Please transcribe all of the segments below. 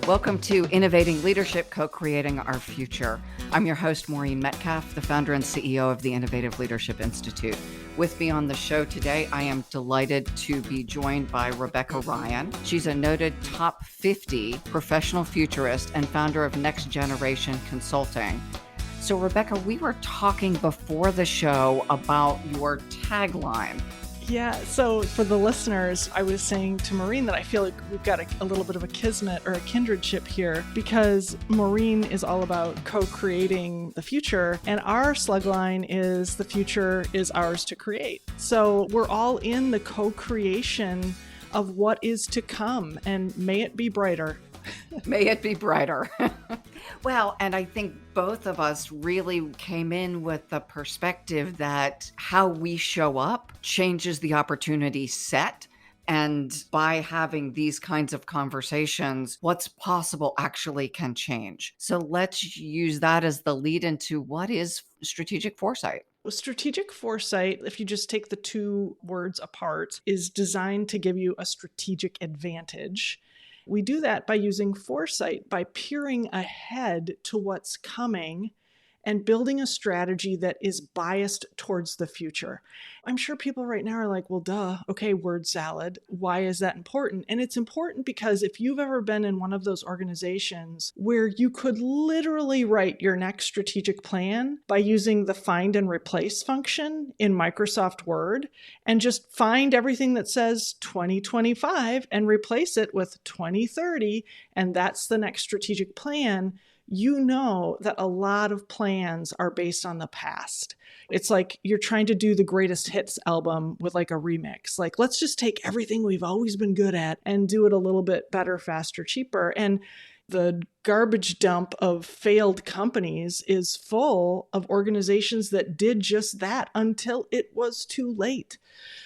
Welcome to Innovating Leadership, Co-Creating Our Future. I'm your host, Maureen Metcalf, the founder and CEO of the Innovative Leadership Institute. With me on the show today, I am delighted to be joined by Rebecca Ryan. She's a noted top 50 professional futurist and founder of Next Generation Consulting. So Rebecca, we were talking before the show about your tagline. Yeah, so for the listeners, I was saying to Maureen that I feel like we've got a little bit of a kismet or a kindredship here because Maureen is all about co-creating the future, and our slugline is the future is ours to create. So we're all in the co-creation of what is to come, and may it be brighter. May it be brighter. Well, and I think both of us really came in with the perspective that how we show up changes the opportunity set. And by having these kinds of conversations, what's possible actually can change. So let's use that as the lead into what is strategic foresight. Strategic foresight, if you just take the two words apart, is designed to give you a strategic advantage. We do that by using foresight, by peering ahead to what's coming and building a strategy that is biased towards the future. I'm sure people right now are like, well, duh, okay, word salad. Why is that important? And it's important because if you've ever been in one of those organizations where you could literally write your next strategic plan by using the find and replace function in Microsoft Word and just find everything that says 2025 and replace it with 2030, and that's the next strategic plan, you know that a lot of plans are based on the past. It's like you're trying to do the greatest hits album with like a remix. Like, let's just take everything we've always been good at and do it a little bit better, faster, cheaper. And the garbage dump of failed companies is full of organizations that did just that until it was too late.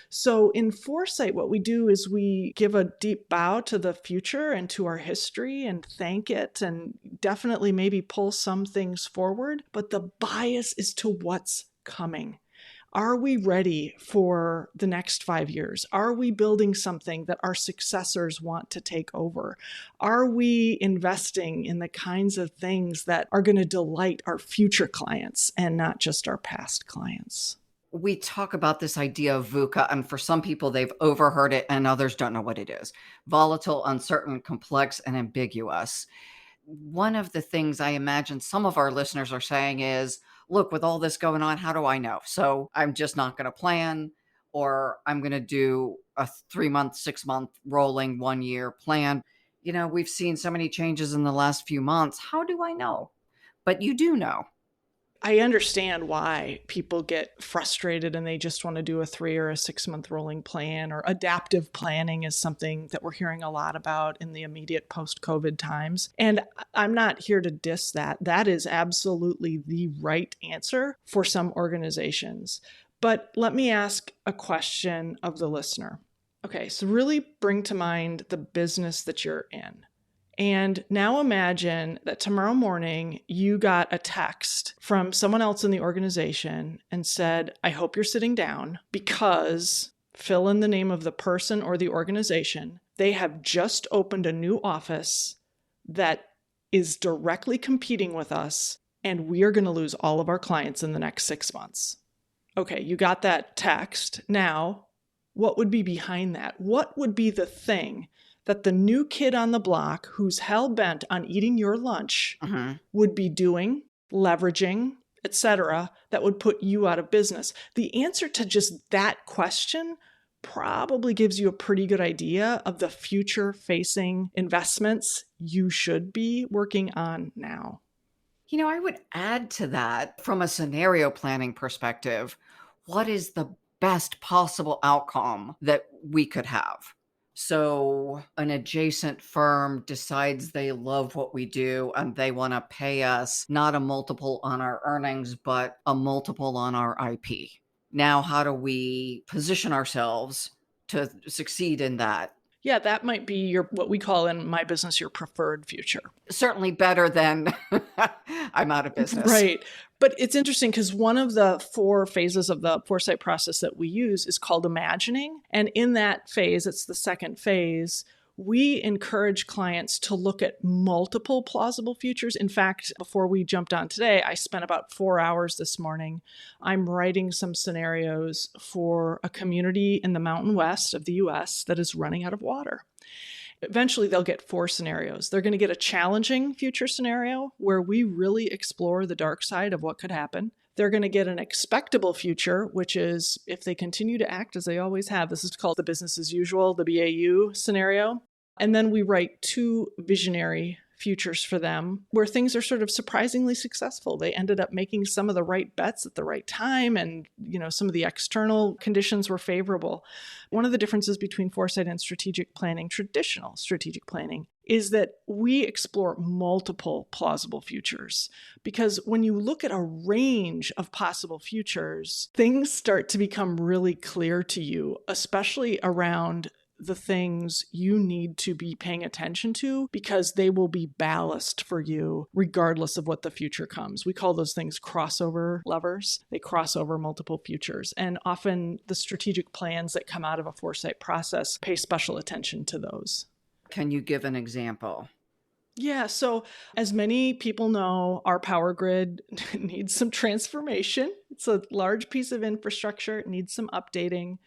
So in foresight, what we do is we give a deep bow to the future and to our history and thank it and definitely maybe pull some things forward. But the bias is to what's coming. Are we ready for the next 5 years? Are we building something that our successors want to take over? Are we investing in the kinds of things that are going to delight our future clients and not just our past clients? We talk about this idea of VUCA, and for some people, they've overheard it and others don't know what it is. Volatile, uncertain, complex, and ambiguous. One of the things I imagine some of our listeners are saying is, look, with all this going on, how do I know? So I'm just not going to plan, or I'm going to do a 3-month, 6-month rolling 1-year plan. You know, we've seen so many changes in the last few months. How do I know? But you do know. I understand why people get frustrated and they just want to do a 3 or a 6-month rolling plan, or adaptive planning is something that we're hearing a lot about in the immediate post-COVID times. And I'm not here to diss that. That is absolutely the right answer for some organizations. But let me ask a question of the listener. Okay, so really bring to mind the business that you're in. And now imagine that tomorrow morning you got a text from someone else in the organization and said, I hope you're sitting down because fill in the name of the person or the organization. They have just opened a new office that is directly competing with us, and we are going to lose all of our clients in the next 6 months. Okay, you got that text. Now, what would be behind that? What would be the thing that the new kid on the block who's hell-bent on eating your lunch would be doing, leveraging, etc., that would put you out of business? The answer to just that question probably gives you a pretty good idea of the future-facing investments you should be working on now. You know, I would add to that from a scenario planning perspective, what is the best possible outcome that we could have? So an adjacent firm decides they love what we do and they want to pay us not a multiple on our earnings, but a multiple on our IP. Now, how do we position ourselves to succeed in that? Yeah, that might be your, what we call in my business, your preferred future. Certainly better than I'm out of business. Right. But it's interesting because one of the 4 phases of the foresight process that we use is called imagining. And in that phase, it's the second phase, We encourage clients to look at multiple plausible futures. In fact, before we jumped on today, I spent about 4 hours this morning. I'm writing some scenarios for a community in the Mountain West of the US that is running out of water. Eventually, they'll get 4 scenarios. They're going to get a challenging future scenario where we really explore the dark side of what could happen. They're going to get an expectable future, which is if they continue to act as they always have. This is called the business as usual, the BAU scenario. And then we write 2 visionary futures for them where things are sort of surprisingly successful. They ended up making some of the right bets at the right time, and some of the external conditions were favorable. One of the differences between foresight and strategic planning, traditional strategic planning, is that we explore multiple plausible futures. Because when you look at a range of possible futures, things start to become really clear to you, especially around the things you need to be paying attention to, because they will be ballast for you regardless of what the future comes. We call those things crossover levers. They cross over multiple futures. And often the strategic plans that come out of a foresight process pay special attention to those. Can you give an example? Yeah, so as many people know, our power grid needs some transformation. It's a large piece of infrastructure. It needs some updating.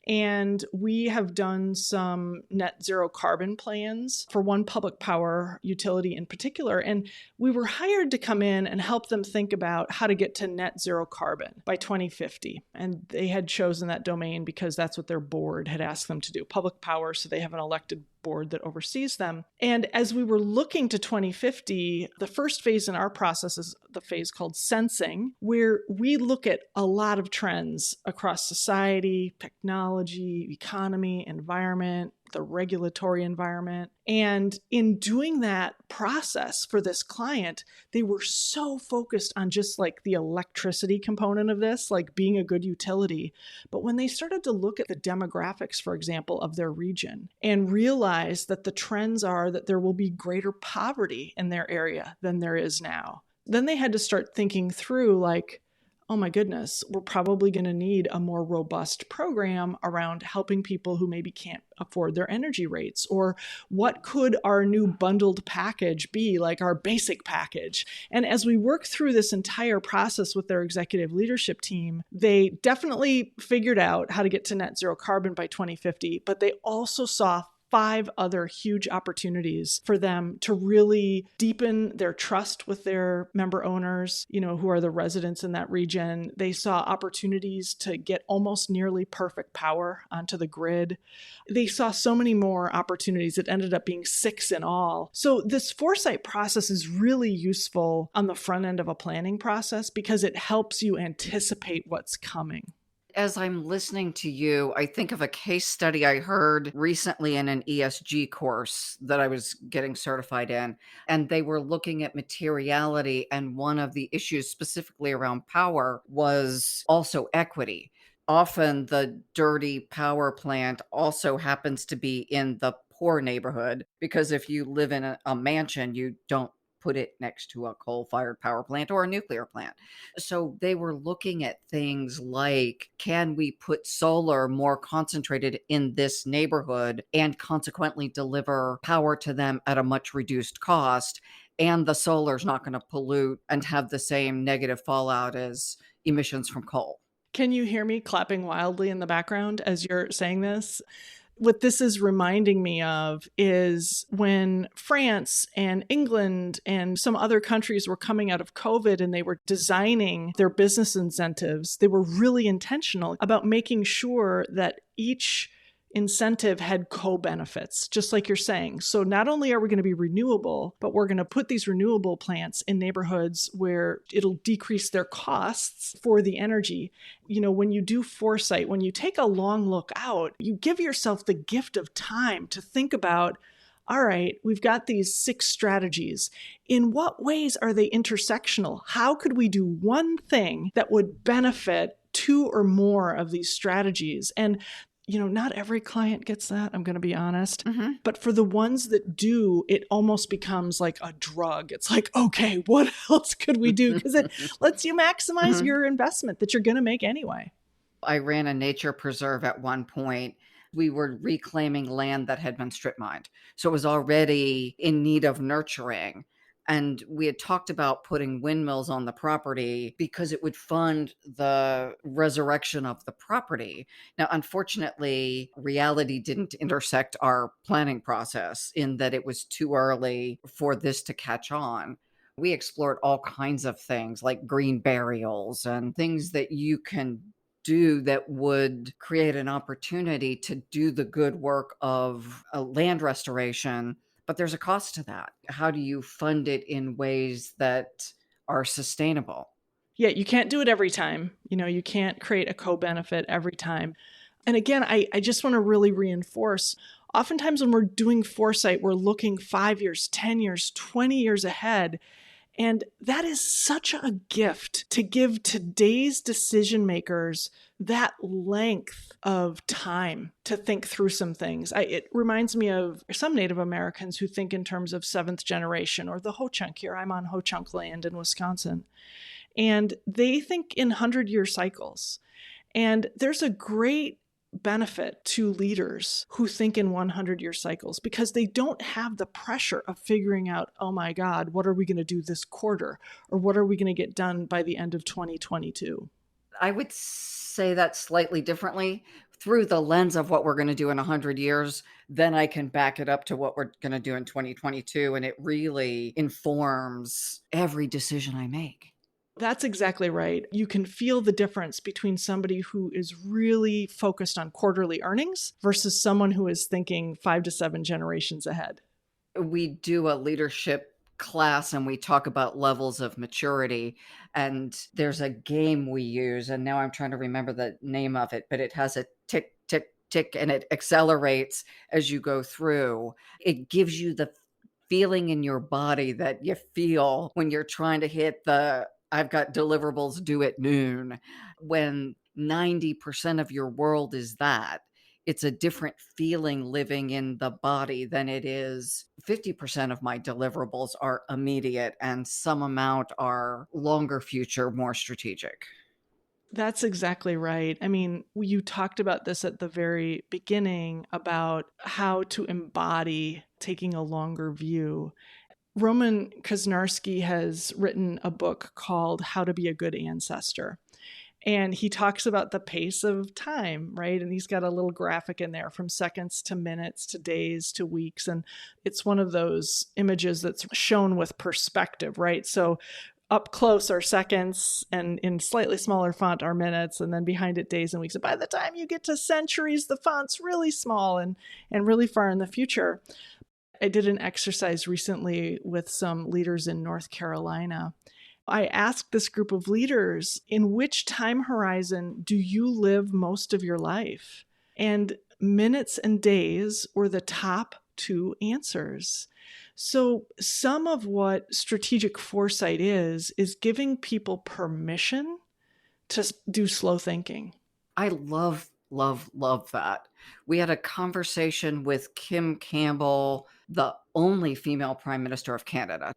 And we have done some net zero carbon plans for one public power utility in particular. And we were hired to come in and help them think about how to get to net zero carbon by 2050. And they had chosen that domain because that's what their board had asked them to do, public power. So they have an elected board that oversees them. And as we were looking to 2050, the first phase in our process is the phase called sensing, where we look at a lot of trends across society, technology, economy, environment, the regulatory environment. And in doing that process for this client, they were so focused on just like the electricity component of this, like being a good utility. But when they started to look at the demographics, for example, of their region and realize that the trends are that there will be greater poverty in their area than there is now, then they had to start thinking through like, oh my goodness, we're probably going to need a more robust program around helping people who maybe can't afford their energy rates. Or what could our new bundled package be, like our basic package? And as we work through this entire process with their executive leadership team, they definitely figured out how to get to net zero carbon by 2050, but they also saw 5 other huge opportunities for them to really deepen their trust with their member owners, who are the residents in that region. They saw opportunities to get almost nearly perfect power onto the grid. They saw so many more opportunities. It ended up being 6 in all. So this foresight process is really useful on the front end of a planning process because it helps you anticipate what's coming. As I'm listening to you, I think of a case study I heard recently in an ESG course that I was getting certified in, and they were looking at materiality. And one of the issues specifically around power was also equity. Often the dirty power plant also happens to be in the poor neighborhood, because if you live in a mansion, you don't put it next to a coal-fired power plant or a nuclear plant. So they were looking at things like, can we put solar more concentrated in this neighborhood and consequently deliver power to them at a much reduced cost? And the solar's not going to pollute and have the same negative fallout as emissions from coal. Can you hear me clapping wildly in the background as you're saying this? What this is reminding me of is when France and England and some other countries were coming out of COVID and they were designing their business incentives, they were really intentional about making sure that each incentive had co-benefits, just like you're saying. So not only are we going to be renewable, but we're going to put these renewable plants in neighborhoods where it'll decrease their costs for the energy. When you do foresight, when you take a long look out, you give yourself the gift of time to think about, all right, we've got these 6 strategies. In what ways are they intersectional? How could we do one thing that would benefit 2 or more of these strategies? And not every client gets that, I'm going to be honest. Mm-hmm. But for the ones that do, it almost becomes like a drug. It's like, okay, what else could we do? Because it lets you maximize your investment that you're going to make anyway. I ran a nature preserve at one point, We were reclaiming land that had been strip mined. So it was already in need of nurturing. And we had talked about putting windmills on the property because it would fund the resurrection of the property. Now, unfortunately, reality didn't intersect our planning process in that it was too early for this to catch on. We explored all kinds of things like green burials and things that you can do that would create an opportunity to do the good work of a land restoration, but there's a cost to that. How do you fund it in ways that are sustainable? Yeah, you can't do it every time. You can't create a co-benefit every time. And again, I just want to really reinforce, oftentimes when we're doing foresight, we're looking 5 years, 10 years, 20 years ahead. And that is such a gift to give today's decision makers that length of time to think through some things. It reminds me of some Native Americans who think in terms of seventh generation or the Ho-Chunk here. I'm on Ho-Chunk land in Wisconsin. And they think in 100-year cycles. And there's a great benefit to leaders who think in 100-year cycles because they don't have the pressure of figuring out, oh my God, what are we going to do this quarter? Or what are we going to get done by the end of 2022? I would say that slightly differently through the lens of what we're going to do in 100 years. Then I can back it up to what we're going to do in 2022. And it really informs every decision I make. That's exactly right. You can feel the difference between somebody who is really focused on quarterly earnings versus someone who is thinking 5 to 7 generations ahead. We do a leadership class and we talk about levels of maturity, and there's a game we use, and now I'm trying to remember the name of it, but it has a tick tick tick and it accelerates as you go through. It gives you the feeling in your body that you feel when you're trying to hit the I've got deliverables due at noon. When 90% of your world is that, it's a different feeling living in the body than it is 50% of my deliverables are immediate and some amount are longer future, more strategic. That's exactly right. I mean, you talked about this at the very beginning about how to embody taking a longer view. Roman Kaznarski has written a book called How to Be a Good Ancestor. And he talks about the pace of time, right? And he's got a little graphic in there from seconds to minutes to days to weeks. And it's one of those images that's shown with perspective, right? So up close are seconds, and in slightly smaller font are minutes, and then behind it days and weeks. And by the time you get to centuries, the font's really small and really far in the future. I did an exercise recently with some leaders in North Carolina. I asked this group of leaders, in which time horizon do you live most of your life? And minutes and days were the top two answers. So some of what strategic foresight is giving people permission to do slow thinking. I love that. We had a conversation with Kim Campbell, the only female prime minister of Canada.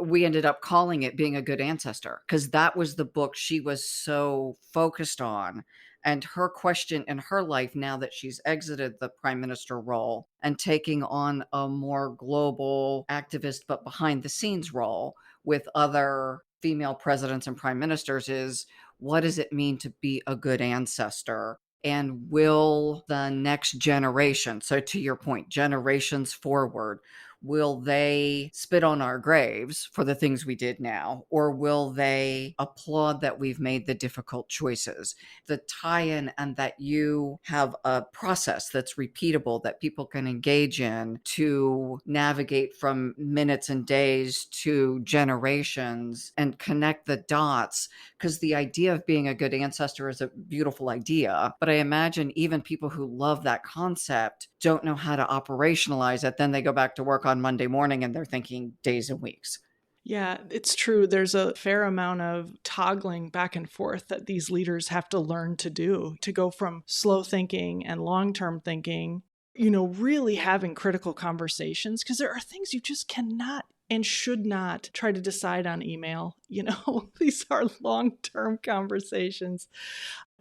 We ended up calling it Being a Good Ancestor because that was the book she was so focused on. And her question in her life, now that she's exited the prime minister role and taking on a more global activist, but behind the scenes role with other female presidents and prime ministers, is what does it mean to be a good ancestor? And will the next generation, so to your point, generations forward, will they spit on our graves for the things we did now, or will they applaud that we've made the difficult choices? The tie-in and that you have a process that's repeatable that people can engage in to navigate from minutes and days to generations and connect the dots, because the idea of being a good ancestor is a beautiful idea, but I imagine even people who love that concept don't know how to operationalize it. Then they go back to work on Monday morning and they're thinking days and weeks. Yeah, it's true. There's a fair amount of toggling back and forth that these leaders have to learn to do to go from slow thinking and long-term thinking, really having critical conversations, because there are things you just cannot and should not try to decide on email. These are long-term conversations.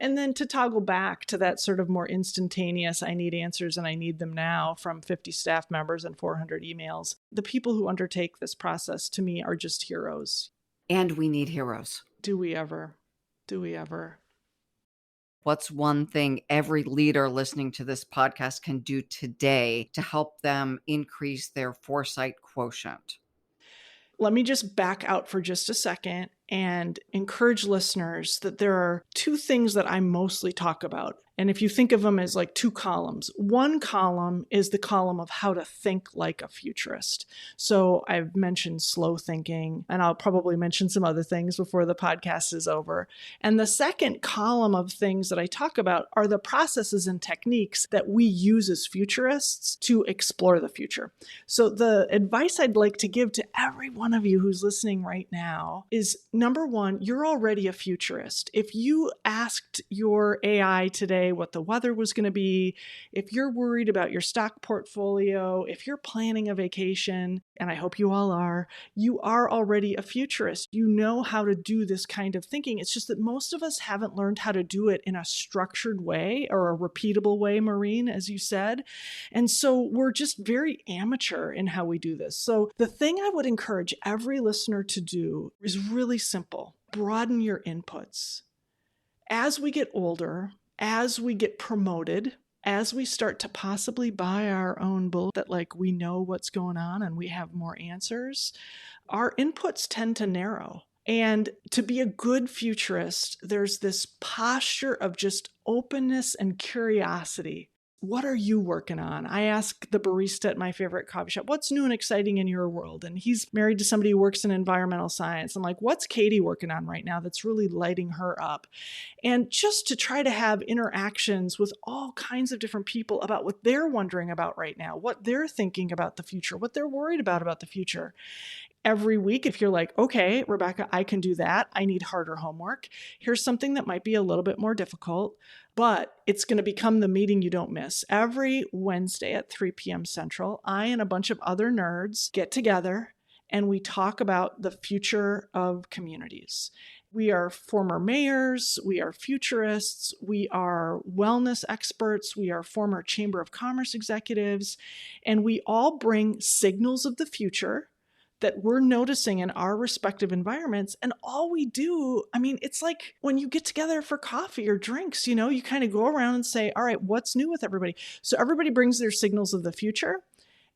And then to toggle back to that sort of more instantaneous, I need answers and I need them now from 50 staff members and 400 emails. The people who undertake this process to me are just heroes. And we need heroes. Do we ever? Do we ever? What's one thing every leader listening to this podcast can do today to help them increase their foresight quotient? Let me just back out for just a second and encourage listeners that there are two things that I mostly talk about. And if you think of them as like two columns, one column is the column of how to think like a futurist. So I've mentioned slow thinking, and I'll probably mention some other things before the podcast is over. And the second column of things that I talk about are the processes and techniques that we use as futurists to explore the future. So the advice I'd like to give to every one of you who's listening right now is, number one, you're already a futurist. If you asked your AI today what the weather was going to be, if you're worried about your stock portfolio, if you're planning a vacation, and I hope you all are, you are already a futurist. You know how to do this kind of thinking. It's just that most of us haven't learned how to do it in a structured way or a repeatable way, Maureen, as you said. And so we're just very amateur in how we do this. So the thing I would encourage every listener to do is really simple. Broaden your inputs. As we get older, as we get promoted, as we start to possibly buy our own book that like we know what's going on and we have more answers, our inputs tend to narrow. And to be a good futurist, there's this posture of just openness and curiosity. What are you working on? I ask the barista at my favorite coffee shop, what's new and exciting in your world? And he's married to somebody who works in environmental science. I'm like, what's Katie working on right now that's really lighting her up? And just to try to have interactions with all kinds of different people about what they're wondering about right now, what they're thinking about the future, what they're worried about the future. Every week, if you're like, okay, Rebecca, I can do that. I need harder homework. Here's something that might be a little bit more difficult, but it's going to become the meeting you don't miss. Every Wednesday at 3 p.m. Central, I and a bunch of other nerds get together and we talk about the future of communities. We are former mayors, we are futurists, we are wellness experts, we are former Chamber of Commerce executives, and we all bring signals of the future that we're noticing in our respective environments. And all we do, I mean, it's like when you get together for coffee or drinks, you know, you kind of go around and say, all right, what's new with everybody? So everybody brings their signals of the future.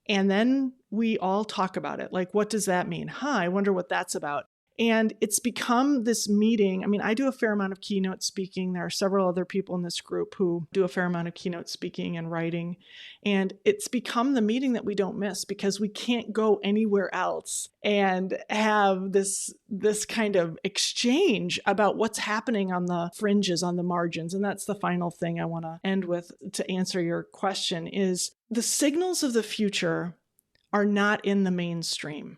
And then we all talk about it. Like, what does that mean? I wonder what that's about. And it's become this meeting. I mean, I do a fair amount of keynote speaking. There are several other people in this group who do a fair amount of keynote speaking and writing. And it's become the meeting that we don't miss because we can't go anywhere else and have this kind of exchange about what's happening on the fringes, on the margins. And that's the final thing I want to end with to answer your question is the signals of the future are not in the mainstream.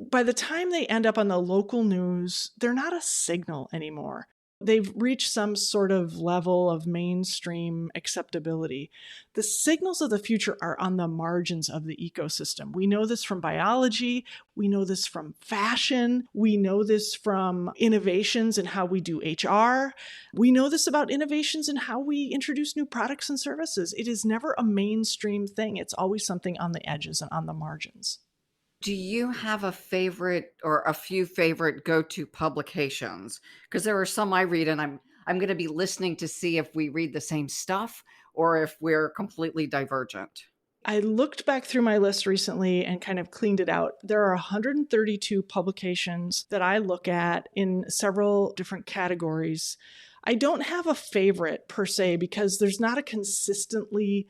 By the time they end up on the local news, they're not a signal anymore. They've reached some sort of level of mainstream acceptability. The signals of the future are on the margins of the ecosystem. We know this from biology. We know this from fashion. We know this from innovations in how we do HR. We know this about innovations in how we introduce new products and services. It is never a mainstream thing. It's always something on the edges and on the margins. Do you have a favorite or a few favorite go-to publications? Because there are some I read and I'm going to be listening to see if we read the same stuff or if we're completely divergent. I looked back through my list recently and kind of cleaned it out. There are 132 publications that I look at in several different categories. I don't have a favorite per se because there's not a consistently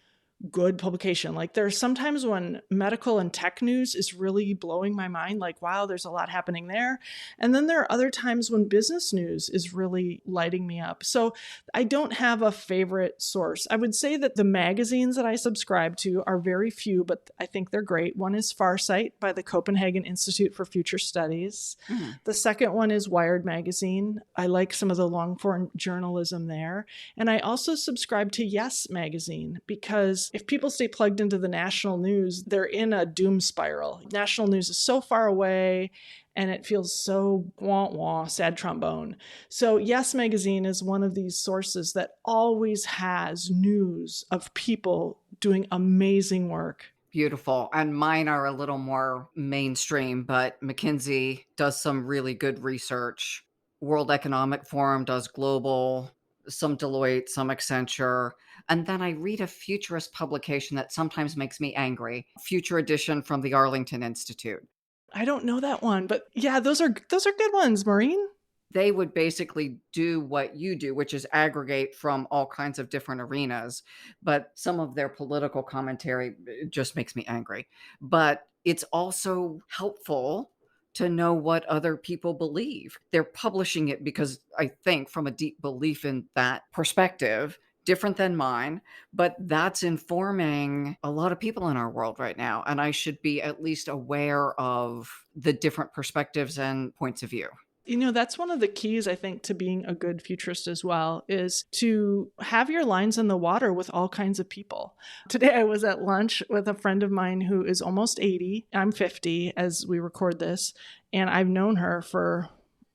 good publication. Like there are sometimes when medical and tech news is really blowing my mind, like, wow, there's a lot happening there. And then there are other times when business news is really lighting me up. So I don't have a favorite source. I would say that the magazines that I subscribe to are very few, but I think they're great. One is Farsight by the Copenhagen Institute for Future Studies. The second one is Wired Magazine. I like some of the long form journalism there. And I also subscribe to Yes Magazine because If people stay plugged into the national news, they're in a doom spiral. National news is so far away and it feels so wah wah, sad trombone. So, Yes Magazine is one of these sources that always has news of people doing amazing work. Beautiful. And mine are a little more mainstream, but McKinsey does some really good research. World Economic Forum does global, some Deloitte, some Accenture. And then I read a futurist publication that sometimes makes me angry. Future Edition from the Arlington Institute. I don't know that one, but yeah, those are good ones, Maureen. They would basically do what you do, which is aggregate from all kinds of different arenas. But some of their political commentary just makes me angry. But it's also helpful to know what other people believe. They're publishing it because I think from a deep belief in that perspective, different than mine, but that's informing a lot of people in our world right now. And I should be at least aware of the different perspectives and points of view. That's one of the keys, I think, to being a good futurist as well, is to have your lines in the water with all kinds of people. Today, I was at lunch with a friend of mine who is almost 80. I'm 50 as we record this, and I've known her for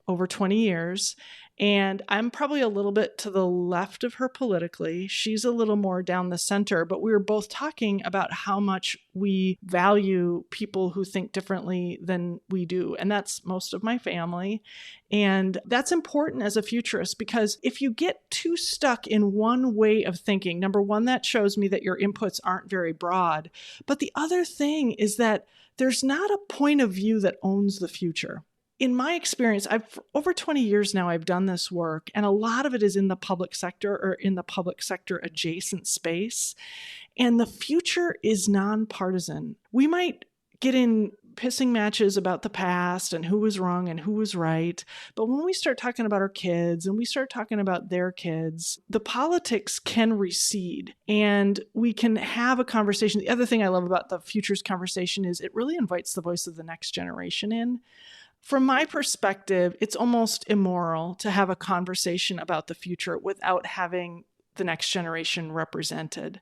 over 20 years. And I'm probably a little bit to the left of her politically. She's a little more down the center, but we were both talking about how much we value people who think differently than we do. And that's most of my family. And that's important as a futurist, because if you get too stuck in one way of thinking, number one, that shows me that your inputs aren't very broad. But the other thing is that there's not a point of view that owns the future. In my experience, for over 20 years now, I've done this work, and a lot of it is in the public sector or in the public sector adjacent space. And the future is nonpartisan. We might get in pissing matches about the past and who was wrong and who was right. But when we start talking about our kids and we start talking about their kids, the politics can recede and we can have a conversation. The other thing I love about the futures conversation is it really invites the voice of the next generation in. From my perspective, it's almost immoral to have a conversation about the future without having the next generation represented.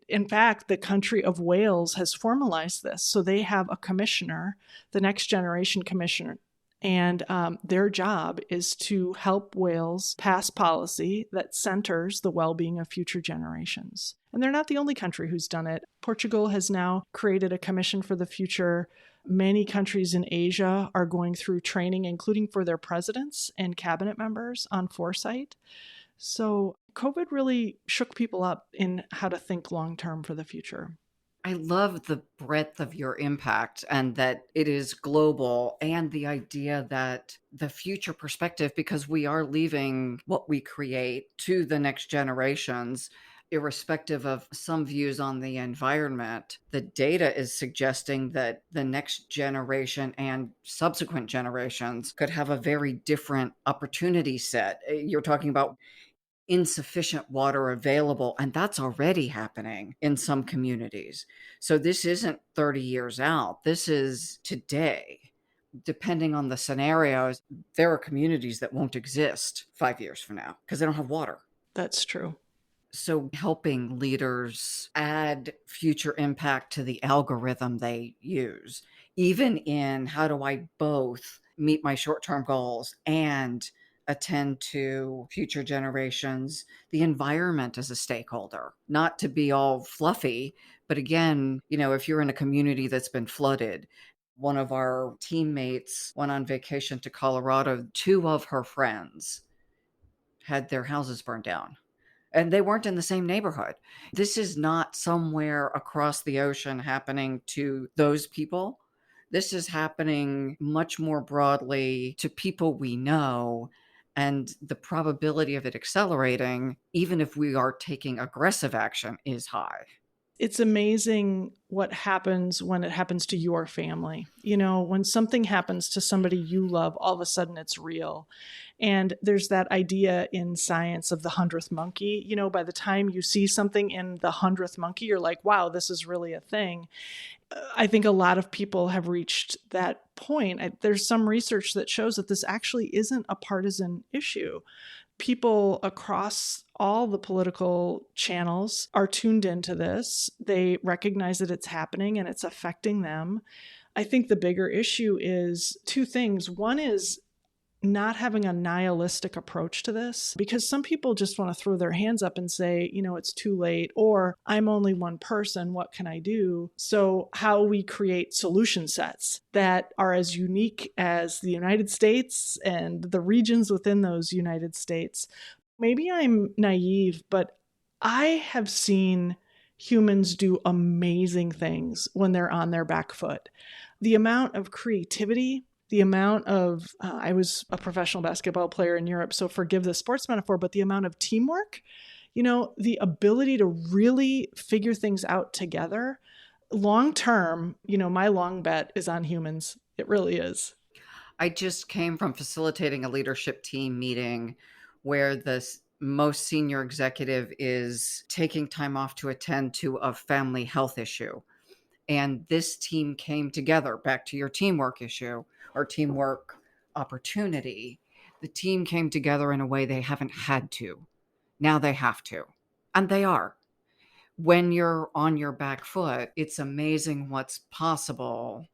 In fact, the country of Wales has formalized this. So they have a commissioner, the next generation commissioner, and their job is to help Wales pass policy that centers the well-being of future generations. And they're not the only country who's done it. Portugal has now created a commission for the future. Many countries in Asia are going through training, including for their presidents and cabinet members, on foresight. So COVID really shook people up in how to think long-term for the future. I love the breadth of your impact and that it is global, and the idea that the future perspective, because we are leaving what we create to the next generations, irrespective of some views on the environment. The data is suggesting that the next generation and subsequent generations could have a very different opportunity set. You're talking about insufficient water available, and that's already happening in some communities. So this isn't 30 years out. This is today. Depending on the scenarios, there are communities that won't exist 5 years from now because they don't have water. That's true. So helping leaders add future impact to the algorithm they use, even in how do I both meet my short-term goals and attend to future generations, the environment as a stakeholder, not to be all fluffy. But again, if you're in a community that's been flooded, one of our teammates went on vacation to Colorado. 2 of her friends had their houses burned down, and they weren't in the same neighborhood. This is not somewhere across the ocean happening to those people. This is happening much more broadly to people we know, and the probability of it accelerating, even if we are taking aggressive action, is high. It's amazing what happens when it happens to your family. When something happens to somebody you love, all of a sudden it's real. And there's that idea in science of the 100th monkey. By the time you see something in the 100th monkey, you're like, wow, this is really a thing. I think a lot of people have reached that point. There's some research that shows that this actually isn't a partisan issue. People across all the political channels are tuned into this. They recognize that it's happening and it's affecting them. I think the bigger issue is two things. One is not having a nihilistic approach to this, because some people just want to throw their hands up and say, it's too late, or I'm only one person, what can I do? So how we create solution sets that are as unique as the United States and the regions within those United States. Maybe I'm naive, but I have seen humans do amazing things when they're on their back foot. The amount of creativity, the amount of, I was a professional basketball player in Europe, so forgive the sports metaphor, but the amount of teamwork, the ability to really figure things out together. Long term, my long bet is on humans. It really is. I just came from facilitating a leadership team meeting where the most senior executive is taking time off to attend to a family health issue. And this team came together, back to your teamwork issue or teamwork opportunity. The team came together in a way they haven't had to. Now they have to. And they are. When you're on your back foot, it's amazing what's possible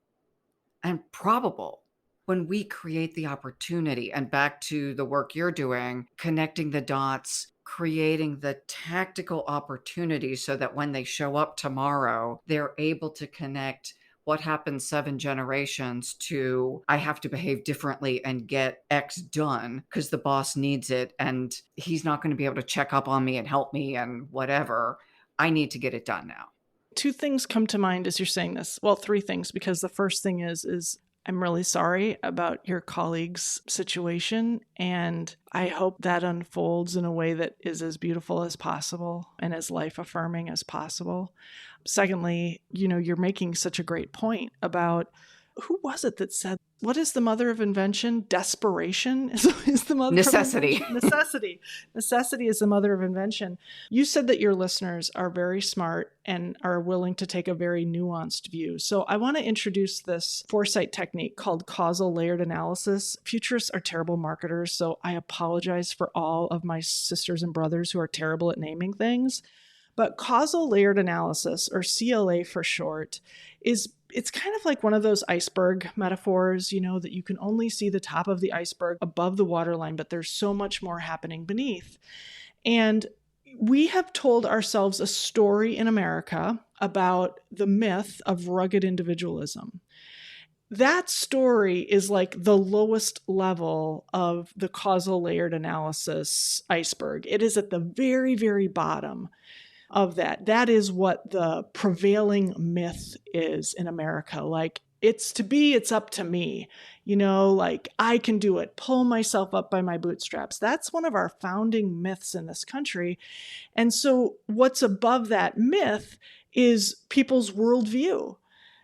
and probable when we create the opportunity. And back to the work you're doing, connecting the dots, creating the tactical opportunities so that when they show up tomorrow, they're able to connect what happened 7 generations to I have to behave differently and get X done because the boss needs it and he's not going to be able to check up on me and help me and whatever. I need to get it done now. Two things come to mind as you're saying this. Well, three things, because the first thing is I'm really sorry about your colleague's situation, and I hope that unfolds in a way that is as beautiful as possible and as life-affirming as possible. Secondly, you're making such a great point about, who was it that said, what is the mother of invention? Desperation is the mother Necessity. of invention. Necessity is the mother of invention. You said that your listeners are very smart and are willing to take a very nuanced view. So I want to introduce this foresight technique called causal layered analysis. Futurists are terrible marketers, so I apologize for all of my sisters and brothers who are terrible at naming things. But causal layered analysis, or CLA for short, it's kind of like one of those iceberg metaphors, that you can only see the top of the iceberg above the waterline, but there's so much more happening beneath. And we have told ourselves a story in America about the myth of rugged individualism. That story is like the lowest level of the causal layered analysis iceberg. It is at the very, very bottom of that. That is what the prevailing myth is in America. Like, it's up to me, like I can do it, pull myself up by my bootstraps. That's one of our founding myths in this country. And so what's above that myth is people's worldview.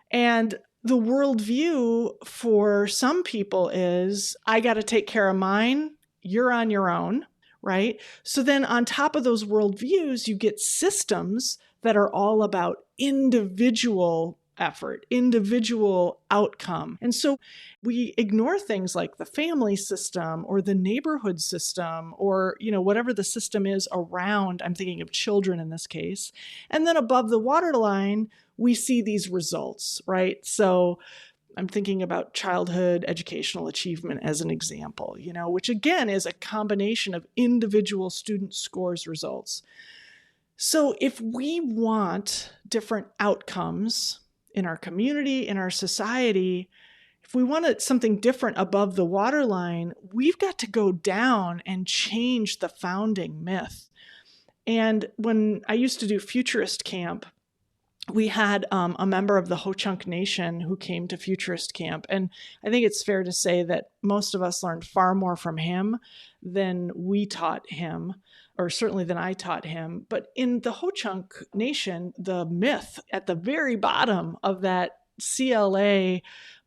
And the worldview for some people is, I got to take care of mine, you're on your own. Right? So then on top of those worldviews, you get systems that are all about individual effort, individual outcome. And so we ignore things like the family system or the neighborhood system or, whatever the system is around. I'm thinking of children in this case. And then above the waterline, we see these results, right? So I'm thinking about childhood educational achievement as an example, which again is a combination of individual student scores results. So if we want different outcomes in our community, in our society, if we want something different above the waterline, we've got to go down and change the founding myth. And when I used to do futurist camp, we had a member of the Ho-Chunk Nation who came to Futurist Camp. And I think it's fair to say that most of us learned far more from him than we taught him, or certainly than I taught him. But in the Ho-Chunk Nation, the myth at the very bottom of that CLA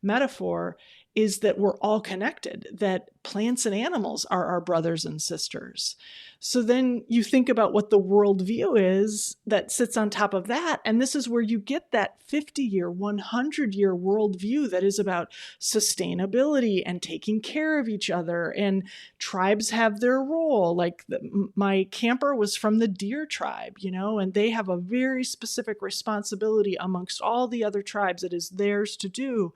metaphor is that we're all connected, that plants and animals are our brothers and sisters. So then you think about what the worldview is that sits on top of that. And this is where you get that 50-year, 100-year worldview that is about sustainability and taking care of each other. And tribes have their role. Like my camper was from the deer tribe, and they have a very specific responsibility amongst all the other tribes that is theirs to do.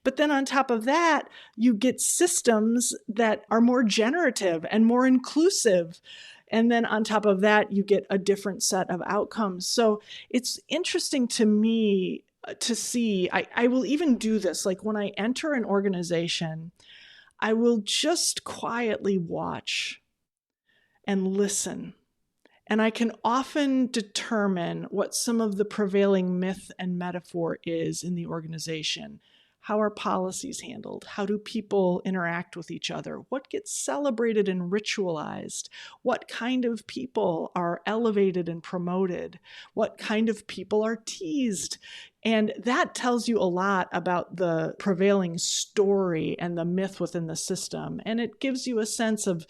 But then on top of that, you get systems that are more generative and more inclusive. And then on top of that, you get a different set of outcomes. So it's interesting to me to see, I will even do this. Like when I enter an organization, I will just quietly watch and listen. And I can often determine what some of the prevailing myth and metaphor is in the organization. How are policies handled? How do people interact with each other? What gets celebrated and ritualized? What kind of people are elevated and promoted? What kind of people are teased? And that tells you a lot about the prevailing story and the myth within the system. And it gives you a sense of,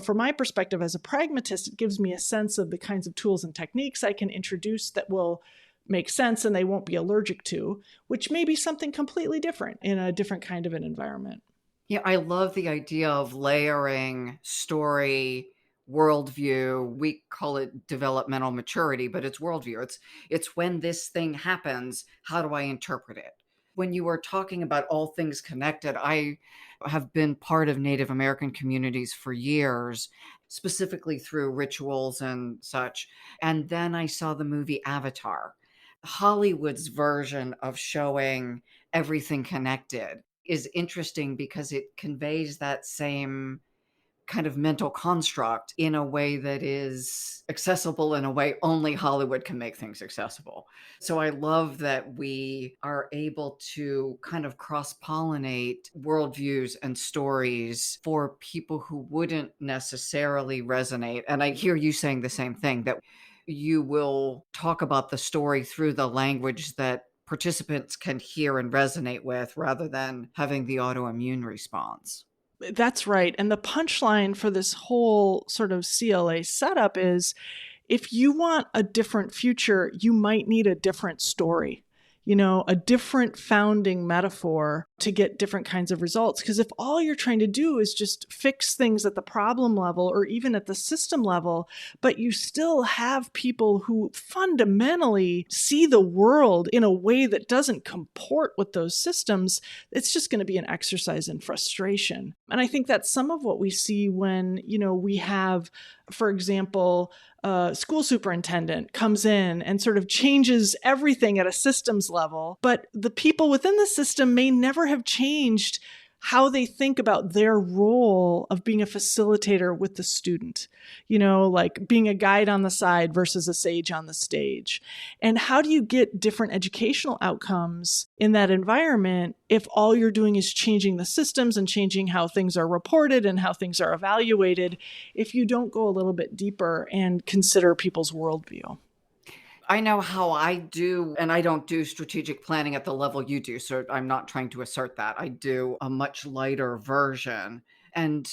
from my perspective as a pragmatist, it gives me a sense of the kinds of tools and techniques I can introduce that will make sense and they won't be allergic to, which may be something completely different in a different kind of an environment. Yeah, I love the idea of layering story, worldview. We call it developmental maturity, but it's worldview. It's when this thing happens, how do I interpret it? When you were talking about all things connected, I have been part of Native American communities for years, specifically through rituals and such. And then I saw the movie Avatar, Hollywood's version of showing everything connected is interesting because it conveys that same kind of mental construct in a way that is accessible in a way only Hollywood can make things accessible. So I love that we are able to kind of cross-pollinate worldviews and stories for people who wouldn't necessarily resonate. And I hear you saying the same thing, that you will talk about the story through the language that participants can hear and resonate with rather than having the autoimmune response. That's right. And the punchline for this whole sort of CLA setup is if you want a different future, you might need a different story, a different founding metaphor to get different kinds of results. Because if all you're trying to do is just fix things at the problem level or even at the system level, but you still have people who fundamentally see the world in a way that doesn't comport with those systems, it's just going to be an exercise in frustration. And I think that's some of what we see when, we have, for example, a school superintendent comes in and sort of changes everything at a systems level, but the people within the system may never have changed how they think about their role of being a facilitator with the student, like being a guide on the side versus a sage on the stage. And how do you get different educational outcomes in that environment if all you're doing is changing the systems and changing how things are reported and how things are evaluated, if you don't go a little bit deeper and consider people's worldview? I know how I do, and I don't do strategic planning at the level you do. So I'm not trying to assert that. I do a much lighter version. And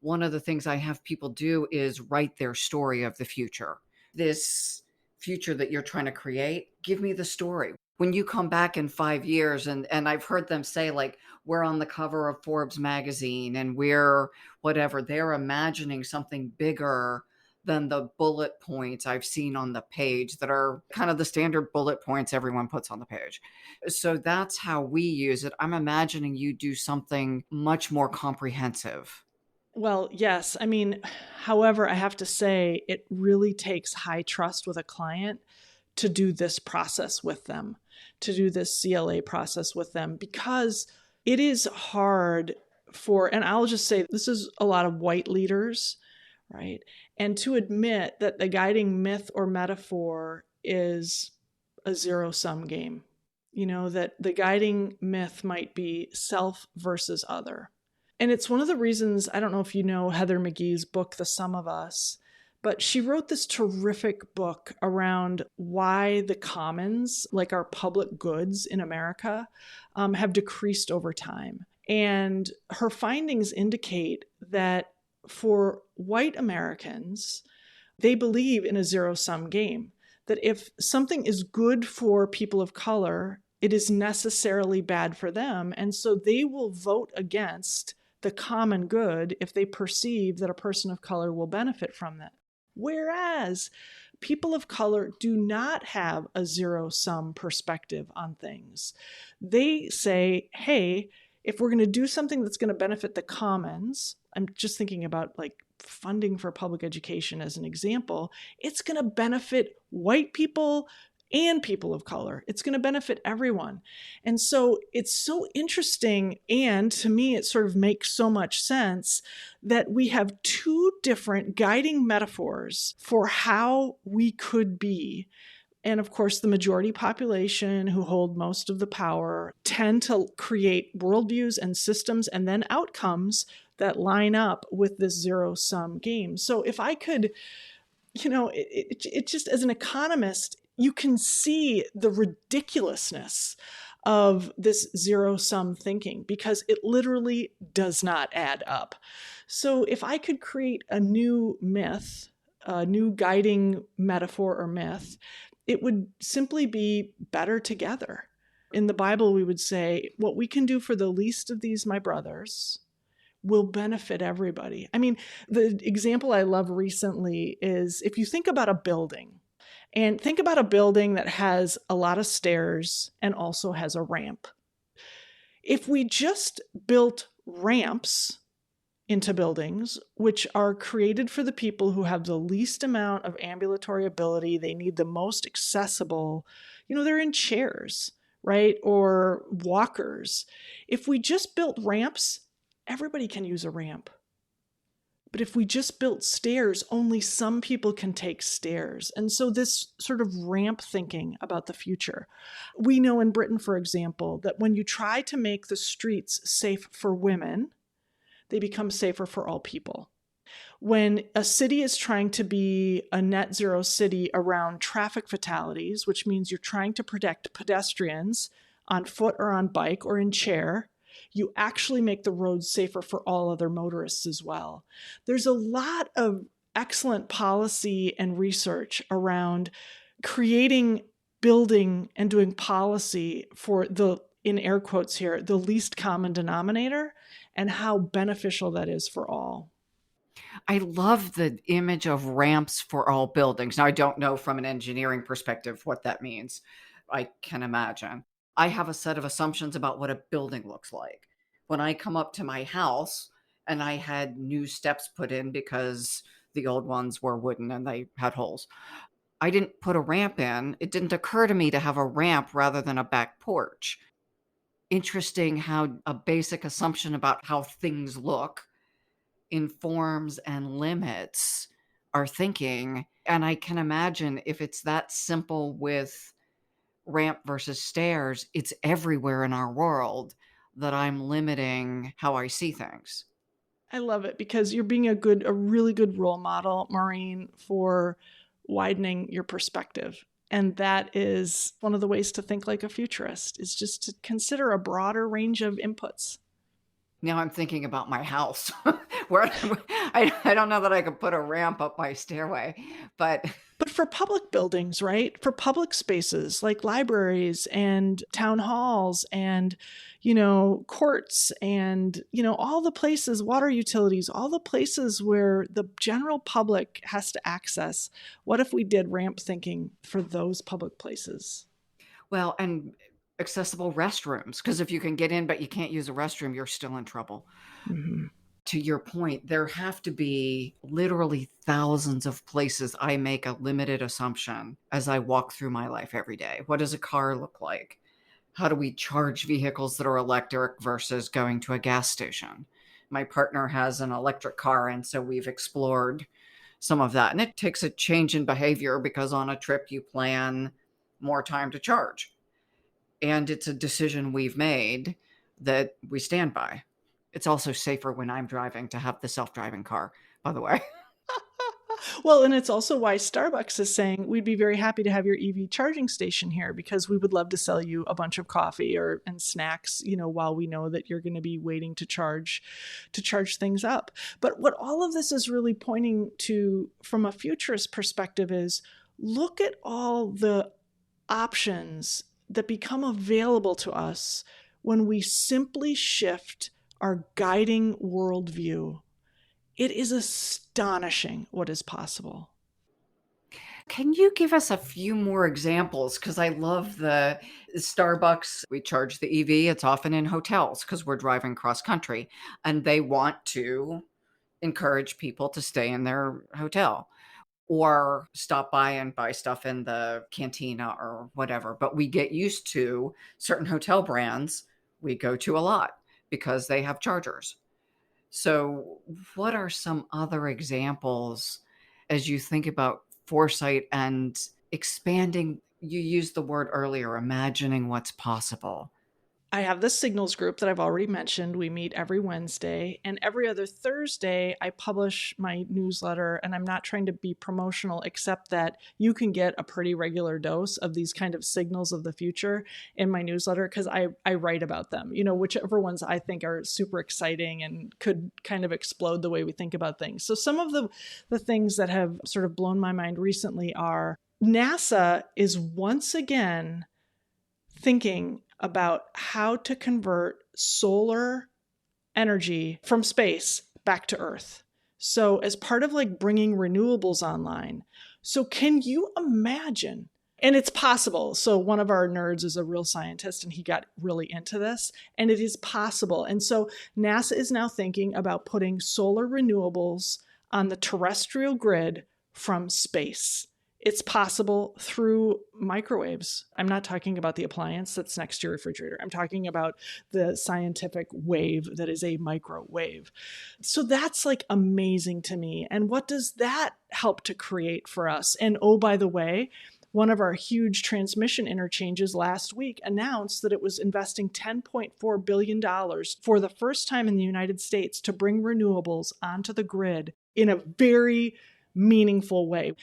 one of the things I have people do is write their story of the future. This future that you're trying to create, give me the story. When you come back in 5 years, and I've heard them say, like, we're on the cover of Forbes magazine and we're whatever, they're imagining something bigger than the bullet points I've seen on the page that are kind of the standard bullet points everyone puts on the page. So that's how we use it. I'm imagining you do something much more comprehensive. Well, yes. I mean, however, I have to say it really takes high trust with a client to do this process with them, to do this CLA process with them, because it is hard and I'll just say this is a lot of white leaders, right? And to admit that the guiding myth or metaphor is a zero-sum game, that the guiding myth might be self versus other. And it's one of the reasons, I don't know if you know Heather McGhee's book, The Sum of Us, but she wrote this terrific book around why the commons, like our public goods in America, have decreased over time. And her findings indicate that for white Americans, they believe in a zero sum game, that if something is good for people of color, it is necessarily bad for them. And so they will vote against the common good if they perceive that a person of color will benefit from that. Whereas people of color do not have a zero sum perspective on things. They say, hey, if we're going to do something that's going to benefit the commons, I'm just thinking about like funding for public education as an example, it's going to benefit white people and people of color. It's going to benefit everyone. And so it's so interesting. And to me, it sort of makes so much sense that we have two different guiding metaphors for how we could be. And of course, the majority population who hold most of the power tend to create worldviews and systems and then outcomes that line up with this zero sum game. So if I could, it just as an economist, you can see the ridiculousness of this zero sum thinking because it literally does not add up. So if I could create a new myth, a new guiding metaphor or myth, it would simply be better together. In the Bible, we would say, what we can do for the least of these, my brothers, will benefit everybody. I mean, the example I love recently is if you think about a building, and think about a building that has a lot of stairs and also has a ramp. If we just built ramps into buildings, which are created for the people who have the least amount of ambulatory ability, they need the most accessible, they're in chairs, right? Or walkers. If we just built ramps, everybody can use a ramp. But if we just built stairs, only some people can take stairs. And so this sort of ramp thinking about the future. We know in Britain, for example, that when you try to make the streets safe for women, they become safer for all people. When a city is trying to be a net zero city around traffic fatalities, which means you're trying to protect pedestrians on foot or on bike or in chair, you actually make the roads safer for all other motorists as well. There's a lot of excellent policy and research around creating, building, and doing policy for the, in air quotes here, the least common denominator and how beneficial that is for all. I love the image of ramps for all buildings. Now, I don't know from an engineering perspective what that means. I can imagine. I have a set of assumptions about what a building looks like. When I come up to my house and I had new steps put in because the old ones were wooden and they had holes, I didn't put a ramp in. It didn't occur to me to have a ramp rather than a back porch. Interesting how a basic assumption about how things look informs and limits our thinking. And I can imagine if it's that simple with ramp versus stairs, it's everywhere in our world that I'm limiting how I see things. I love it because you're being a really good role model, Maureen, for widening your perspective. And that is one of the ways to think like a futurist, is just to consider a broader range of inputs. Now I'm thinking about my house where I don't know that I could put a ramp up my stairway, but But for public buildings, right? For public spaces like libraries and town halls and, courts and, all the places, water utilities, all the places where the general public has to access. What if we did ramp thinking for those public places? well, and accessible restrooms, because if you can get in but you can't use a restroom, you're still in trouble. Mm-hmm. To your point, there have to be literally thousands of places I make a limited assumption as I walk through my life every day. What does a car look like? How do we charge vehicles that are electric versus going to a gas station? My partner has an electric car, and so we've explored some of that. And it takes a change in behavior because on a trip you plan more time to charge. And it's a decision we've made that we stand by. It's also safer when I'm driving to have the self-driving car, by the way. Well, and it's also why Starbucks is saying we'd be very happy to have your EV charging station here because we would love to sell you a bunch of coffee or and snacks, while we know that you're going to be waiting to charge things up. But what all of this is really pointing to from a futurist perspective is look at all the options that become available to us when we simply shift our guiding worldview. It is astonishing what is possible. Can you give us a few more examples? Because I love the Starbucks. We charge the EV. It's often in hotels because we're driving cross country and they want to encourage people to stay in their hotel or stop by and buy stuff in the cantina or whatever. But we get used to certain hotel brands we go to a lot because they have chargers. So, what are some other examples as you think about foresight and expanding? You used the word earlier, imagining what's possible. I have this signals group that I've already mentioned. We meet every Wednesday, and every other Thursday, I publish my newsletter. And I'm not trying to be promotional, except that you can get a pretty regular dose of these kind of signals of the future in my newsletter because I write about them, whichever ones I think are super exciting and could kind of explode the way we think about things. So, some of the things that have sort of blown my mind recently are NASA is once again thinking about how to convert solar energy from space back to Earth. So, as part of like bringing renewables online. So, can you imagine? And it's possible. So, one of our nerds is a real scientist and he got really into this, and it is possible. And so, NASA is now thinking about putting solar renewables on the terrestrial grid from space. It's possible through microwaves. I'm not talking about the appliance that's next to your refrigerator. I'm talking about the scientific wave that is a microwave. So that's like amazing to me. And what does that help to create for us? And oh, by the way, one of our huge transmission interchanges last week announced that it was investing $10.4 billion for the first time in the United States to bring renewables onto the grid in a very meaningful way.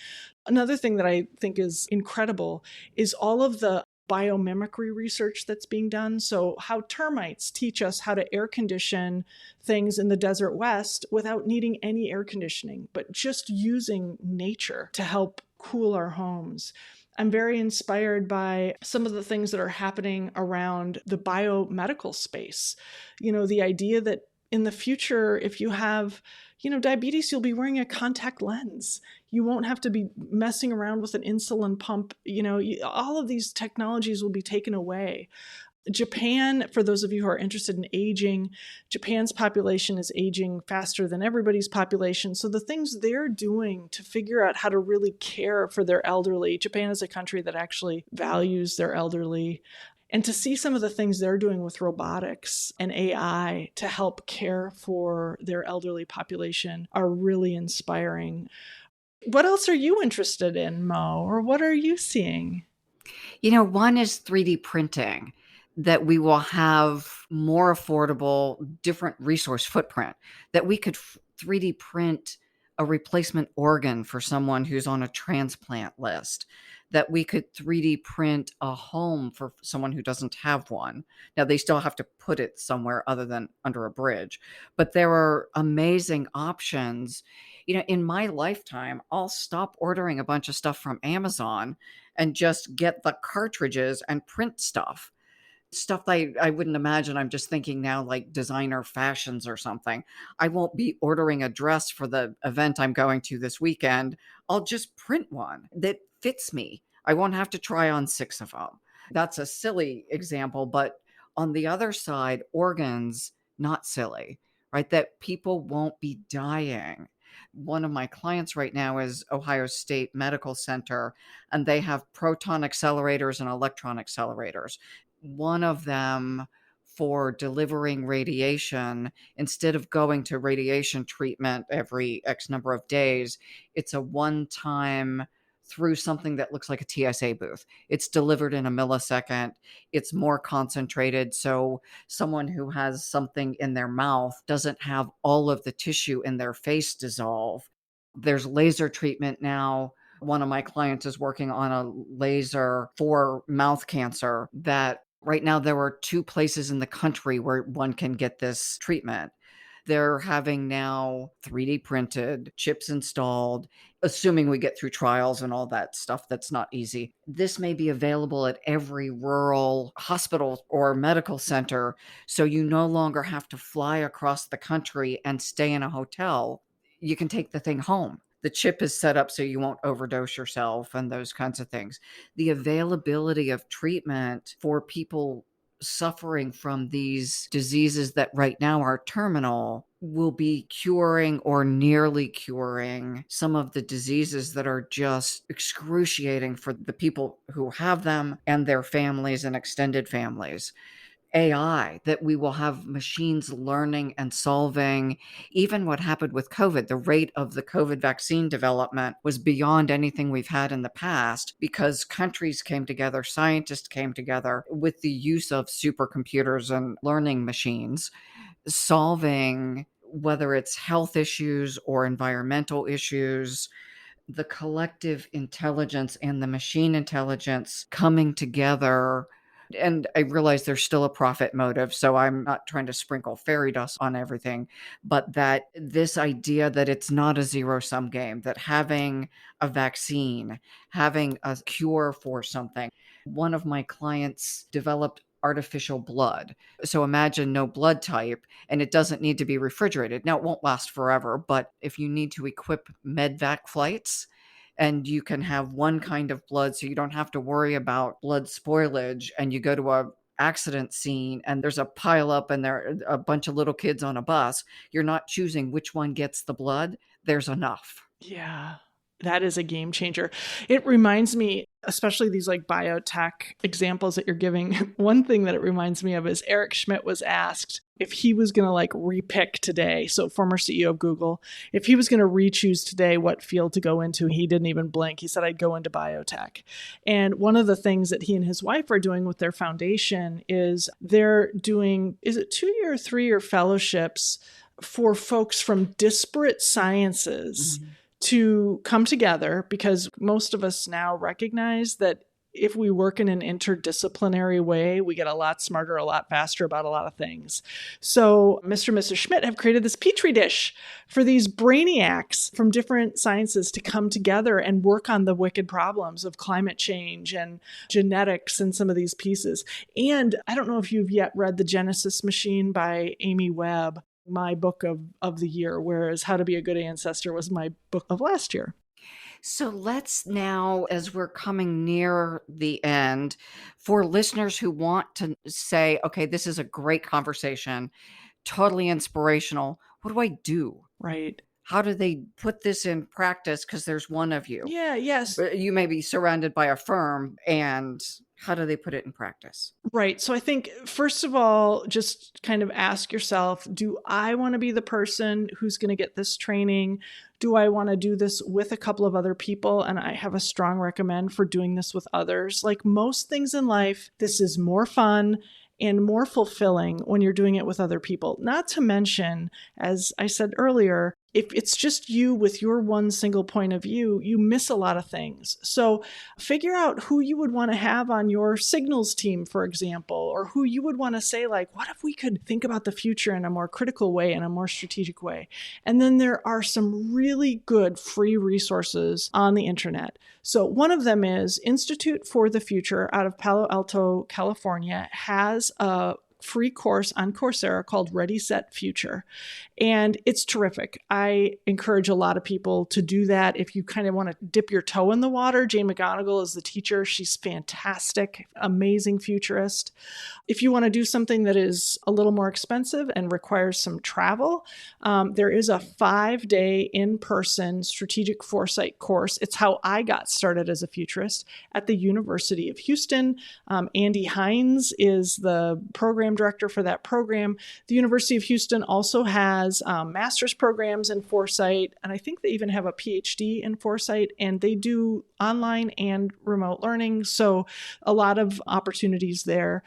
Another thing that I think is incredible is all of the biomimicry research that's being done. So, how termites teach us how to air condition things in the desert west without needing any air conditioning, but just using nature to help cool our homes. I'm very inspired by some of the things that are happening around the biomedical space. The idea that in the future, if you have diabetes, you'll be wearing a contact lens. You won't have to be messing around with an insulin pump. All of these technologies will be taken away. Japan, for those of you who are interested in aging, Japan's population is aging faster than everybody's population. So the things they're doing to figure out how to really care for their elderly, Japan is a country that actually values their elderly. And to see some of the things they're doing with robotics and AI to help care for their elderly population are really inspiring. What else are you interested in, Mo, or what are you seeing? One is 3D printing, that we will have more affordable, different resource footprint, that we could 3D print a replacement organ for someone who's on a transplant list, that we could 3D print a home for someone who doesn't have one. Now, they still have to put it somewhere other than under a bridge, but there are amazing options. In my lifetime, I'll stop ordering a bunch of stuff from Amazon and just get the cartridges and print stuff I wouldn't imagine. I'm just thinking now like designer fashions or something. I won't be ordering a dress for the event I'm going to this weekend. I'll just print one that fits me. I won't have to try on 6 of them. That's a silly example, but on the other side, organs, not silly, right? That people won't be dying. One of my clients right now is Ohio State Medical Center, and they have proton accelerators and electron accelerators. One of them for delivering radiation, instead of going to radiation treatment every X number of days, it's a one time through something that looks like a TSA booth. It's delivered in a millisecond. It's more concentrated. So someone who has something in their mouth doesn't have all of the tissue in their face dissolve. There's laser treatment now. One of my clients is working on a laser for mouth cancer that right now there are 2 places in the country where one can get this treatment. They're having now 3D printed, chips installed, assuming we get through trials and all that stuff. That's not easy. This may be available at every rural hospital or medical center. So you no longer have to fly across the country and stay in a hotel. You can take the thing home. The chip is set up so you won't overdose yourself and those kinds of things. The availability of treatment for people suffering from these diseases that right now are terminal will be curing or nearly curing some of the diseases that are just excruciating for the people who have them and their families and extended families. AI, that we will have machines learning and solving. Even what happened with COVID, the rate of the COVID vaccine development was beyond anything we've had in the past because countries came together, scientists came together with the use of supercomputers and learning machines, solving whether it's health issues or environmental issues, the collective intelligence and the machine intelligence coming together. And I realize there's still a profit motive, so I'm not trying to sprinkle fairy dust on everything, but that this idea that it's not a zero sum game, that having a vaccine, having a cure for something. One of my clients developed artificial blood. So imagine no blood type, and it doesn't need to be refrigerated. Now, it won't last forever, but if you need to equip medvac flights, and you can have one kind of blood so you don't have to worry about blood spoilage, and you go to a accident scene and there's a pile up and there are a bunch of little kids on a bus, you're not choosing which one gets the blood. There's enough. Yeah, that is a game changer. It reminds me, especially these like biotech examples that you're giving. One thing that it reminds me of is Eric Schmidt was asked if he was going to like repick today. So former CEO of Google, if he was going to re-choose today what field to go into, he didn't even blink. He said, I'd go into biotech. And one of the things that he and his wife are doing with their foundation is they're doing, is it 2-year, 3-year fellowships for folks from disparate sciences to come together, because most of us now recognize that if we work in an interdisciplinary way, we get a lot smarter, a lot faster about a lot of things. So Mr. and Mrs. Schmidt have created this petri dish for these brainiacs from different sciences to come together and work on the wicked problems of climate change and genetics and some of these pieces. And I don't know if you've yet read The Genesis Machine by Amy Webb, my book of the year, whereas How to Be a Good Ancestor was my book of last year. So let's now, as we're coming near the end, for listeners who want to say, okay, this is a great conversation, totally inspirational. What do I do? Right. How do they put this in practice? Because there's one of you. Yeah, yes. You may be surrounded by a firm, and how do they put it in practice? Right. So I think, first of all, just kind of ask yourself, do I want to be the person who's going to get this training? Do I want to do this with a couple of other people? And I have a strong recommend for doing this with others. Like most things in life, this is more fun and more fulfilling when you're doing it with other people. Not to mention, as I said earlier, if it's just you with your one single point of view, you miss a lot of things. So figure out who you would want to have on your signals team, for example, or who you would want to say, like, what if we could think about the future in a more critical way, in a more strategic way? And then there are some really good free resources on the internet. So one of them is Institute for the Future out of Palo Alto, California, has a free course on Coursera called Ready, Set, Future. And it's terrific. I encourage a lot of people to do that. If you kind of want to dip your toe in the water, Jane McGonigal is the teacher. She's fantastic, amazing futurist. If you want to do something that is a little more expensive and requires some travel, there is a 5-day in-person strategic foresight course. It's how I got started as a futurist at the University of Houston. Andy Hines is the program director for that program. The University of Houston also has master's programs in foresight, and I think they even have a PhD in foresight, and they do online and remote learning. So a lot of opportunities there.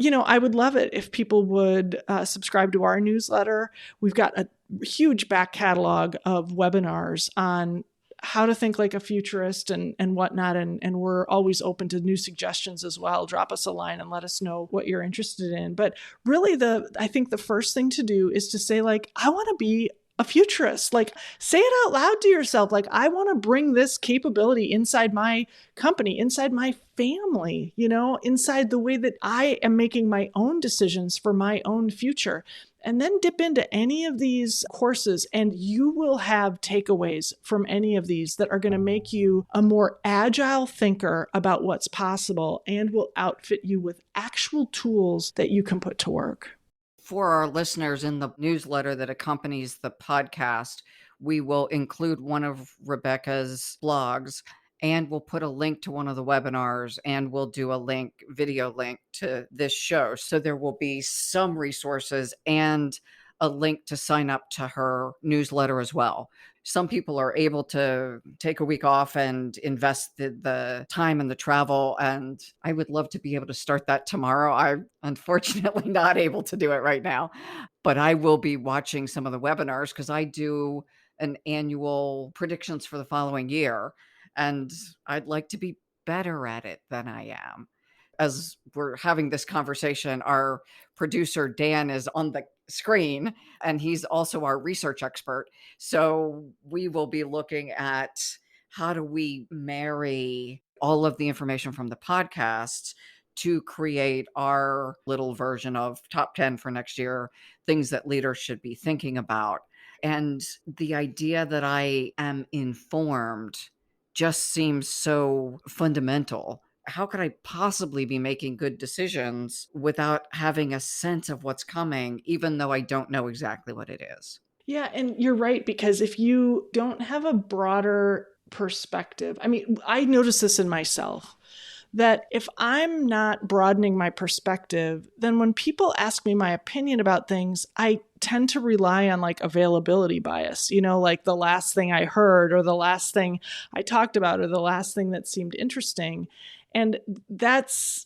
I would love it if people would subscribe to our newsletter. We've got a huge back catalog of webinars on how to think like a futurist and whatnot. And we're always open to new suggestions as well. Drop us a line and let us know what you're interested in. But really, I think the first thing to do is to say, like, I want to be a futurist. Like, say it out loud to yourself. Like, I want to bring this capability inside my company, inside my family, inside the way that I am making my own decisions for my own future. And then dip into any of these courses, and you will have takeaways from any of these that are going to make you a more agile thinker about what's possible and will outfit you with actual tools that you can put to work. For our listeners, in the newsletter that accompanies the podcast, we will include one of Rebecca's blogs, and we'll put a link to one of the webinars, and we'll do a video link to this show. So there will be some resources and a link to sign up to her newsletter as well. Some people are able to take a week off and invest the time and the travel. And I would love to be able to start that tomorrow. I'm unfortunately not able to do it right now, but I will be watching some of the webinars because I do an annual predictions for the following year. And I'd like to be better at it than I am. As we're having this conversation, our producer, Dan, is on the screen, and he's also our research expert. So we will be looking at how do we marry all of the information from the podcast to create our little version of top 10 for next year, things that leaders should be thinking about. And the idea that I am informed just seems so fundamental. How could I possibly be making good decisions without having a sense of what's coming, even though I don't know exactly what it is? Yeah, and you're right, because if you don't have a broader perspective, I mean, I notice this in myself, that if I'm not broadening my perspective, then when people ask me my opinion about things, I tend to rely on like availability bias, like the last thing I heard or the last thing I talked about or the last thing that seemed interesting. And that's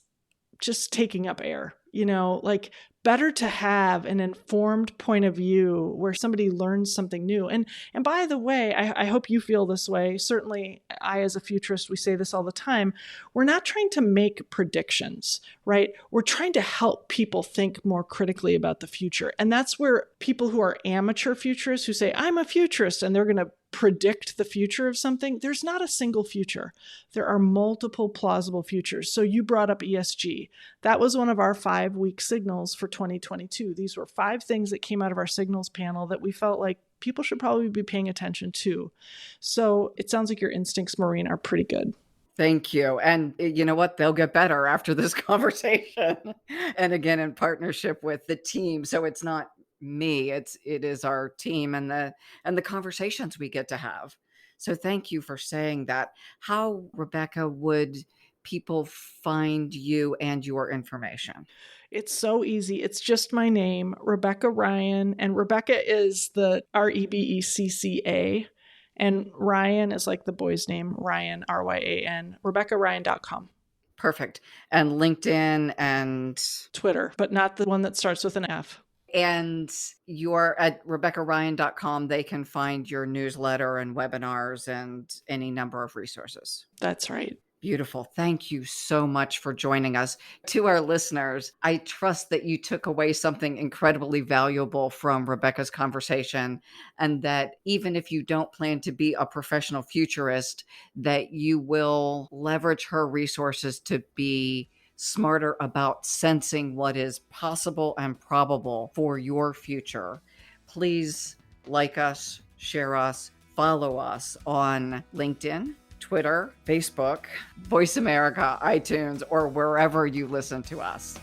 just taking up air, like better to have an informed point of view where somebody learns something new. And by the way, I hope you feel this way. Certainly I, as a futurist, we say this all the time. We're not trying to make predictions, right? We're trying to help people think more critically about the future. And that's where people who are amateur futurists who say, I'm a futurist, and they're going to predict the future of something, there's not a single future. There are multiple plausible futures. So you brought up ESG. That was one of our 5-week signals for 2022. These were 5 things that came out of our signals panel that we felt like people should probably be paying attention to. So it sounds like your instincts, Maureen, are pretty good. Thank you. And you know what? They'll get better after this conversation. And again, in partnership with the team. So it's not me, it is our team and the conversations we get to have. So thank you for saying that. How, Rebecca, would people find you and your information? It's so easy. It's just my name, Rebecca Ryan, and Rebecca is the REBECCA, and Ryan is like the boy's name, Ryan, RYAN, RebeccaRyan.com. Perfect. And LinkedIn and Twitter, but not the one that starts with an F. And you're at RebeccaRyan.com. They can find your newsletter and webinars and any number of resources. That's right. Beautiful. Thank you so much for joining us. To our listeners, I trust that you took away something incredibly valuable from Rebecca's conversation, and that even if you don't plan to be a professional futurist, that you will leverage her resources to be smarter about sensing what is possible and probable for your future. Please like us, share us, follow us on LinkedIn, Twitter, Facebook, Voice America, iTunes, or wherever you listen to us.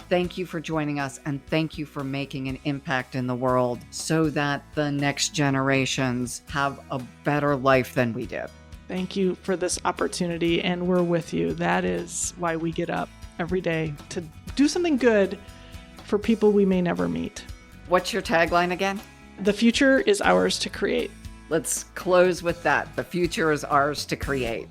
Thank you for joining us, and thank you for making an impact in the world so that the next generations have a better life than we did. Thank you for this opportunity, and we're with you. That is why we get up every day, to do something good for people we may never meet. What's your tagline again? The future is ours to create. Let's close with that. The future is ours to create.